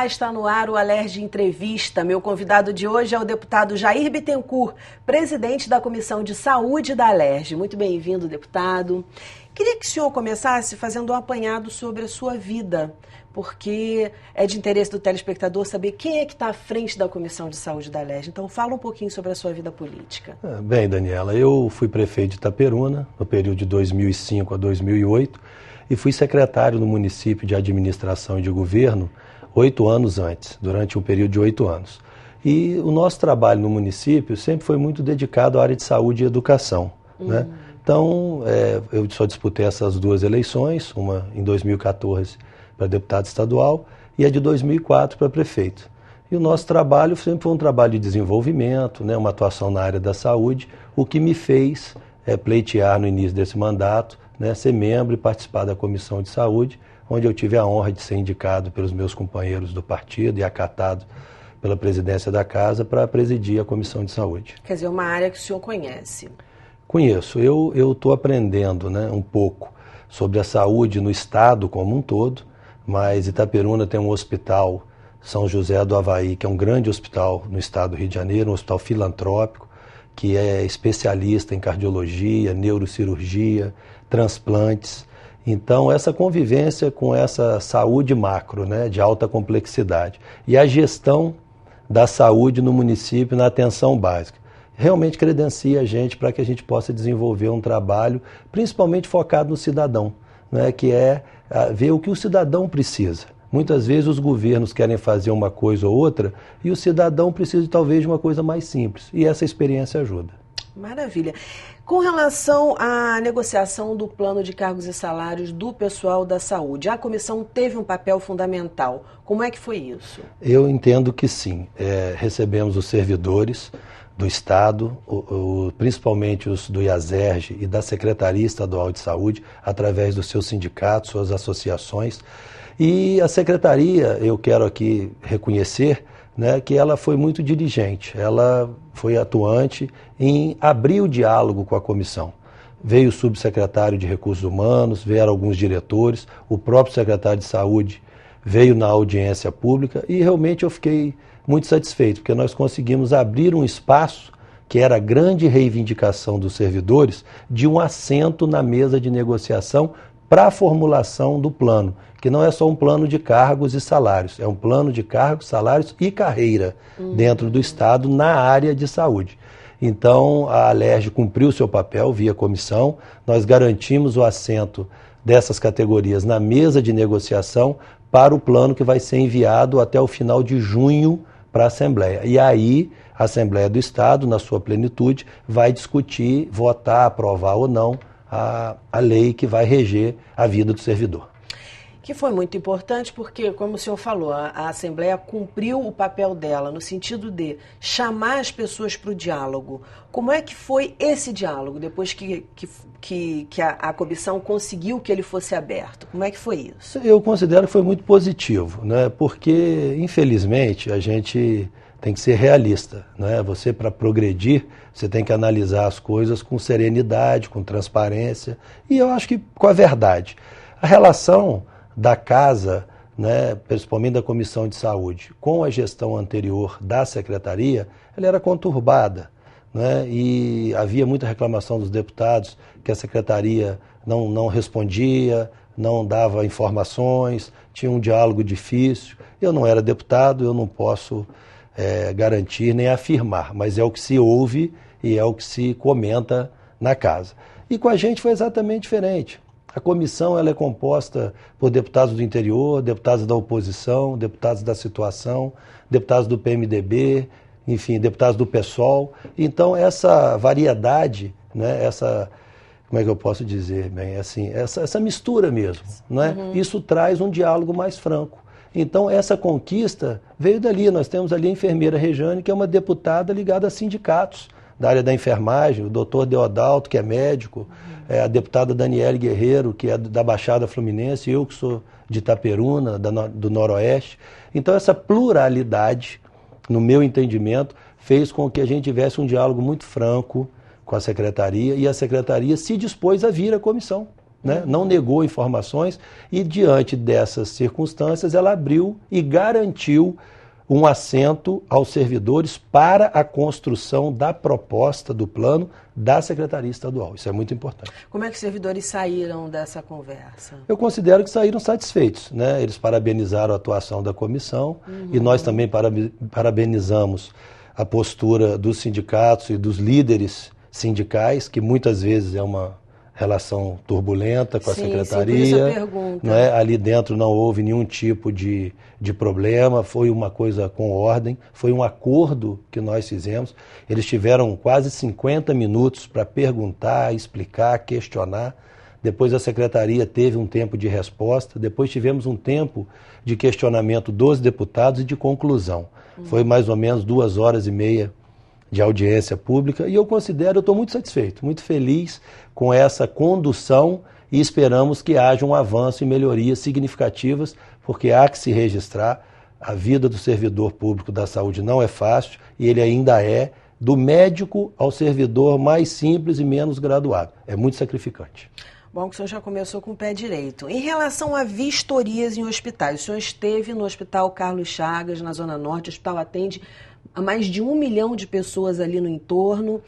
Olá, está no ar o Alerj Entrevista. Meu convidado de hoje é o deputado Jair Bittencourt, presidente da Comissão de Saúde da Alerj. Muito bem-vindo, deputado. Queria que o senhor começasse fazendo um apanhado sobre a sua vida, porque é de interesse do telespectador saber quem é que está à frente da Comissão de Saúde da Alerj. Então, fala um pouquinho sobre a sua vida política. Bem, Daniela, eu fui prefeito de Itaperuna no período de 2005 a 2008 e fui secretário no município de administração e de governo 8 anos antes, durante um período de 8 anos. E o nosso trabalho no município sempre foi muito dedicado à área de saúde e educação, né? Então, eu só disputei essas duas eleições, uma em 2014 para deputado estadual e a de 2004 para prefeito. E o nosso trabalho sempre foi um trabalho de desenvolvimento, né, uma atuação na área da saúde, o que me fez pleitear no início desse mandato, né, ser membro e participar da Comissão de Saúde, onde eu tive a honra de ser indicado pelos meus companheiros do partido e acatado pela presidência da casa para presidir a Comissão de Saúde. Quer dizer, uma área que o senhor conhece. Conheço. Eu estou aprendendo, né, um pouco sobre a saúde no estado como um todo, mas Itaperuna tem um hospital, São José do Havaí, que é um grande hospital no estado do Rio de Janeiro, um hospital filantrópico, que é especialista em cardiologia, neurocirurgia, transplantes. Então, essa convivência com essa saúde macro, né, de alta complexidade, e a gestão da saúde no município na atenção básica, realmente credencia a gente para que a gente possa desenvolver um trabalho, principalmente focado no cidadão, né, que é ver o que o cidadão precisa. Muitas vezes os governos querem fazer uma coisa ou outra e o cidadão precisa talvez de uma coisa mais simples, e essa experiência ajuda. Maravilha. Com relação à negociação do plano de cargos e salários do pessoal da saúde, a comissão teve um papel fundamental. Como é que foi isso? Eu entendo que sim. Recebemos os servidores do Estado, principalmente os do IASERJ e da Secretaria Estadual de Saúde, através dos seus sindicatos, suas associações. E a Secretaria, eu quero aqui reconhecer, né, que ela foi muito diligente, ela foi atuante em abrir o diálogo com a comissão. Veio o subsecretário de Recursos Humanos, vieram alguns diretores, o próprio secretário de Saúde veio na audiência pública e realmente eu fiquei muito satisfeito, porque nós conseguimos abrir um espaço que era a grande reivindicação dos servidores de um assento na mesa de negociação para a formulação do plano, que não é só um plano de cargos e salários, é um plano de cargos, salários e carreira dentro do Estado na área de saúde. Então, a Alerj cumpriu seu papel via comissão, nós garantimos o assento dessas categorias na mesa de negociação para o plano que vai ser enviado até o final de junho para a Assembleia. E aí, a Assembleia do Estado, na sua plenitude, vai discutir, votar, aprovar ou não a lei que vai reger a vida do servidor. Que foi muito importante porque, como o senhor falou, a Assembleia cumpriu o papel dela no sentido de chamar as pessoas para o diálogo. Como é que foi esse diálogo depois que a comissão conseguiu que ele fosse aberto? Como é que foi isso? Eu considero que foi muito positivo, né? Porque, infelizmente, a gente tem que ser realista, né? Você, para progredir, você tem que analisar as coisas com serenidade, com transparência e eu acho que com a verdade. A relação da casa, né, principalmente da Comissão de Saúde, com a gestão anterior da Secretaria, ela era conturbada, né, e havia muita reclamação dos deputados que a Secretaria não respondia, não dava informações, tinha um diálogo difícil. Eu não era deputado, eu não posso garantir nem afirmar, mas é o que se ouve e é o que se comenta na casa. E com a gente foi exatamente diferente. A comissão ela é composta por deputados do interior, deputados da oposição, deputados da situação, deputados do PMDB, enfim, deputados do PSOL. Então, essa variedade, né, como é que eu posso dizer, bem, assim, essa mistura mesmo, né? Isso traz um diálogo mais franco. Então, essa conquista veio dali. Nós temos ali a enfermeira Rejane, que é uma deputada ligada a sindicatos da área da enfermagem, o doutor Deodalto, que é médico, a deputada Daniele Guerreiro, que é da Baixada Fluminense, eu que sou de Itaperuna, do Noroeste. Então, essa pluralidade, no meu entendimento, fez com que a gente tivesse um diálogo muito franco com a Secretaria, e a Secretaria se dispôs a vir à comissão. né? Não negou informações e, diante dessas circunstâncias, ela abriu e garantiu um assento aos servidores para a construção da proposta do plano da Secretaria Estadual. Isso é muito importante. Como é que os servidores saíram dessa conversa? Eu considero que saíram satisfeitos, né? Eles parabenizaram a atuação da comissão e nós também parabenizamos a postura dos sindicatos e dos líderes sindicais, que muitas vezes é uma relação turbulenta com a secretaria. Sim, por isso a pergunta. Né? Ali dentro não houve nenhum tipo de problema, foi uma coisa com ordem, foi um acordo que nós fizemos. Eles tiveram quase 50 minutos para perguntar, explicar, questionar. Depois a secretaria teve um tempo de resposta, depois tivemos um tempo de questionamento dos deputados e de conclusão. Foi mais ou menos 2h30 de audiência pública, e eu estou muito satisfeito, muito feliz com essa condução e esperamos que haja um avanço e melhorias significativas, porque há que se registrar, a vida do servidor público da saúde não é fácil e ele ainda é do médico ao servidor mais simples e menos graduado. É muito sacrificante. Bom, que o senhor já começou com o pé direito. Em relação a vistorias em hospitais, o senhor esteve no Hospital Carlos Chagas, na Zona Norte, o hospital atende a mais de 1 milhão de pessoas ali no entorno.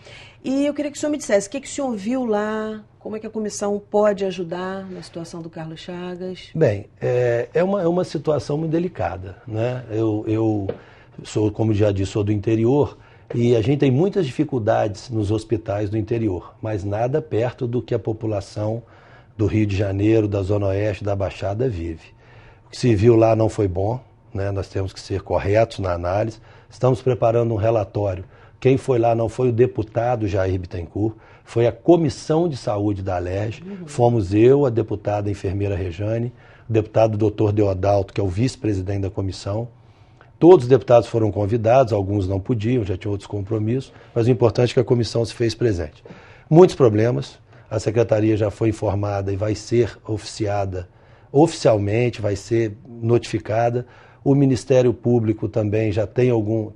E eu queria que o senhor me dissesse, o que o senhor viu lá, como é que a comissão pode ajudar na situação do Carlos Chagas? Bem, é uma situação muito delicada, né? Eu sou, como já disse, sou do interior e a gente tem muitas dificuldades nos hospitais do interior, mas nada perto do que a população do Rio de Janeiro, da Zona Oeste, da Baixada vive. O que se viu lá não foi bom, né? Nós temos que ser corretos na análise. Estamos preparando um relatório. Quem foi lá não foi o deputado Jair Bittencourt, foi a Comissão de Saúde da Alerj. Fomos eu, a deputada enfermeira Rejane, o deputado Dr. Deodalto, que é o vice-presidente da comissão. Todos os deputados foram convidados, alguns não podiam, já tinham outros compromissos, mas o importante é que a comissão se fez presente. Muitos problemas, a secretaria já foi informada e vai ser oficiada oficialmente, vai ser notificada. O Ministério Público também já tem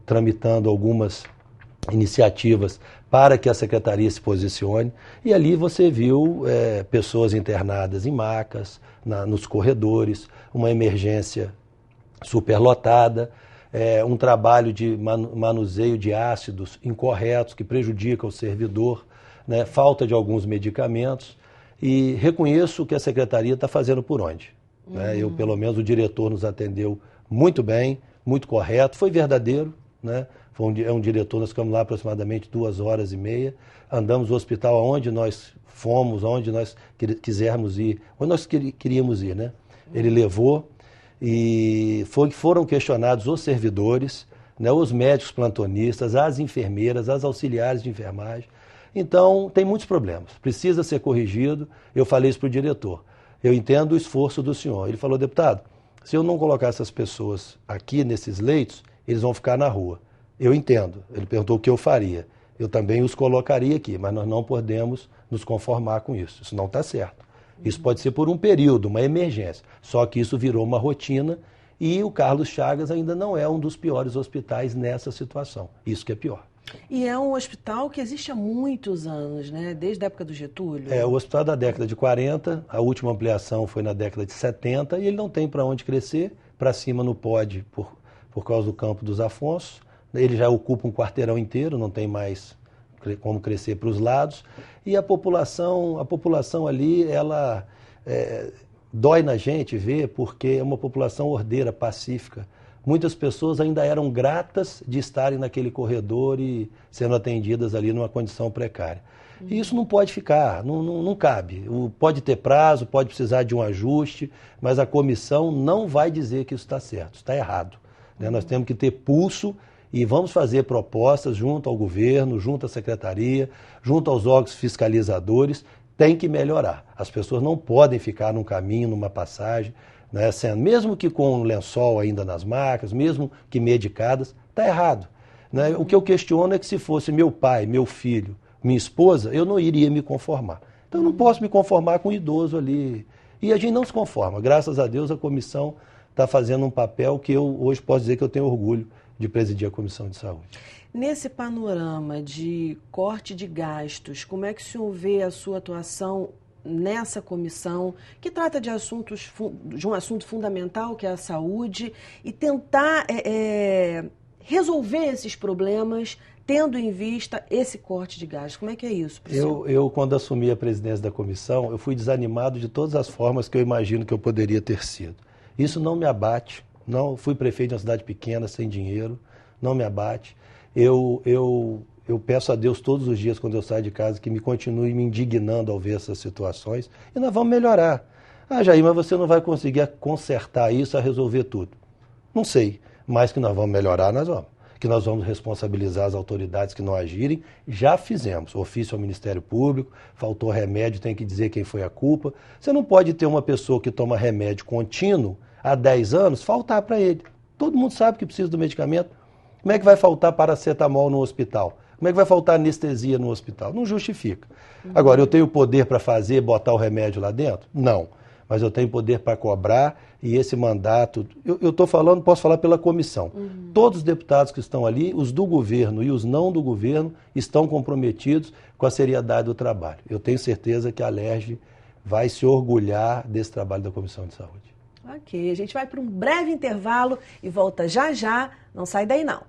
tramitando algumas iniciativas para que a secretaria se posicione. E ali você viu pessoas internadas em macas, nos corredores, uma emergência superlotada, um trabalho de manuseio de ácidos incorretos que prejudica o servidor, né, falta de alguns medicamentos. E reconheço que a secretaria está fazendo por onde. Né? Pelo menos o diretor nos atendeu muito bem, muito correto, foi verdadeiro, né? É um diretor, nós ficamos lá aproximadamente 2h30, andamos no hospital aonde nós fomos, aonde nós quisermos ir, onde nós queríamos ir, né? Ele levou e foram questionados os servidores, né, os médicos plantonistas, as enfermeiras, as auxiliares de enfermagem. Então, tem muitos problemas, precisa ser corrigido. Eu falei isso para o diretor, eu entendo o esforço do senhor. Ele falou, deputado, se eu não colocar essas pessoas aqui nesses leitos, eles vão ficar na rua. Eu entendo. Ele perguntou o que eu faria. Eu também os colocaria aqui, mas nós não podemos nos conformar com isso. Isso não está certo. Isso pode ser por um período, uma emergência. Só que isso virou uma rotina e o Carlos Chagas ainda não é um dos piores hospitais nessa situação. Isso que é pior. E é um hospital que existe há muitos anos, né? Desde a época do Getúlio. É, o hospital da década de 40, a última ampliação foi na década de 70 e ele não tem para onde crescer, para cima não pode por causa do Campo dos Afonsos. Ele já ocupa um quarteirão inteiro, não tem mais como crescer para os lados. E a população ali, ela dói na gente ver, porque é uma população ordeira, pacífica. Muitas pessoas ainda eram gratas de estarem naquele corredor e sendo atendidas ali numa condição precária. E isso não pode ficar, não cabe. Pode ter prazo, pode precisar de um ajuste, mas a comissão não vai dizer que isso está certo, está errado. Né? Nós temos que ter pulso e vamos fazer propostas junto ao governo, junto à secretaria, junto aos órgãos fiscalizadores. Tem que melhorar. As pessoas não podem ficar num caminho, numa passagem, né, mesmo que com um lençol ainda nas macas, mesmo que medicadas, está errado. Né? O que eu questiono é que se fosse meu pai, meu filho, minha esposa, eu não iria me conformar. Então eu não posso me conformar com um idoso ali. E a gente não se conforma. Graças a Deus a comissão está fazendo um papel que eu hoje posso dizer que eu tenho orgulho de presidir a Comissão de Saúde. Nesse panorama de corte de gastos, como é que o senhor vê a sua atuação nessa comissão que trata de de um assunto fundamental, que é a saúde, e tentar resolver esses problemas tendo em vista esse corte de gastos? Como é que é isso, professor? Eu, quando assumi a presidência da comissão, eu fui desanimado de todas as formas que eu imagino que eu poderia ter sido. Isso não me abate. Não, fui prefeito de uma cidade pequena, sem dinheiro, não me abate. Eu peço a Deus todos os dias, quando eu saio de casa, que me continue me indignando ao ver essas situações, e nós vamos melhorar. Ah, Jair, mas você não vai conseguir consertar isso, a resolver tudo. Não sei, mas que nós vamos melhorar, nós vamos. Que nós vamos responsabilizar as autoridades que não agirem, já fizemos. Ofício ao Ministério Público, faltou remédio, tem que dizer quem foi a culpa. Você não pode ter uma pessoa que toma remédio contínuo há 10 anos, faltar para ele. Todo mundo sabe que precisa do medicamento. Como é que vai faltar paracetamol no hospital? Como é que vai faltar anestesia no hospital? Não justifica. Agora, eu tenho poder para fazer, botar o remédio lá dentro? Não. Mas eu tenho poder para cobrar e esse mandato... Eu estou falando, posso falar pela comissão. Todos os deputados que estão ali, os do governo e os não do governo, estão comprometidos com a seriedade do trabalho. Eu tenho certeza que a Alerj vai se orgulhar desse trabalho da Comissão de Saúde. Ok, a gente vai para um breve intervalo e volta já já. Não sai daí não.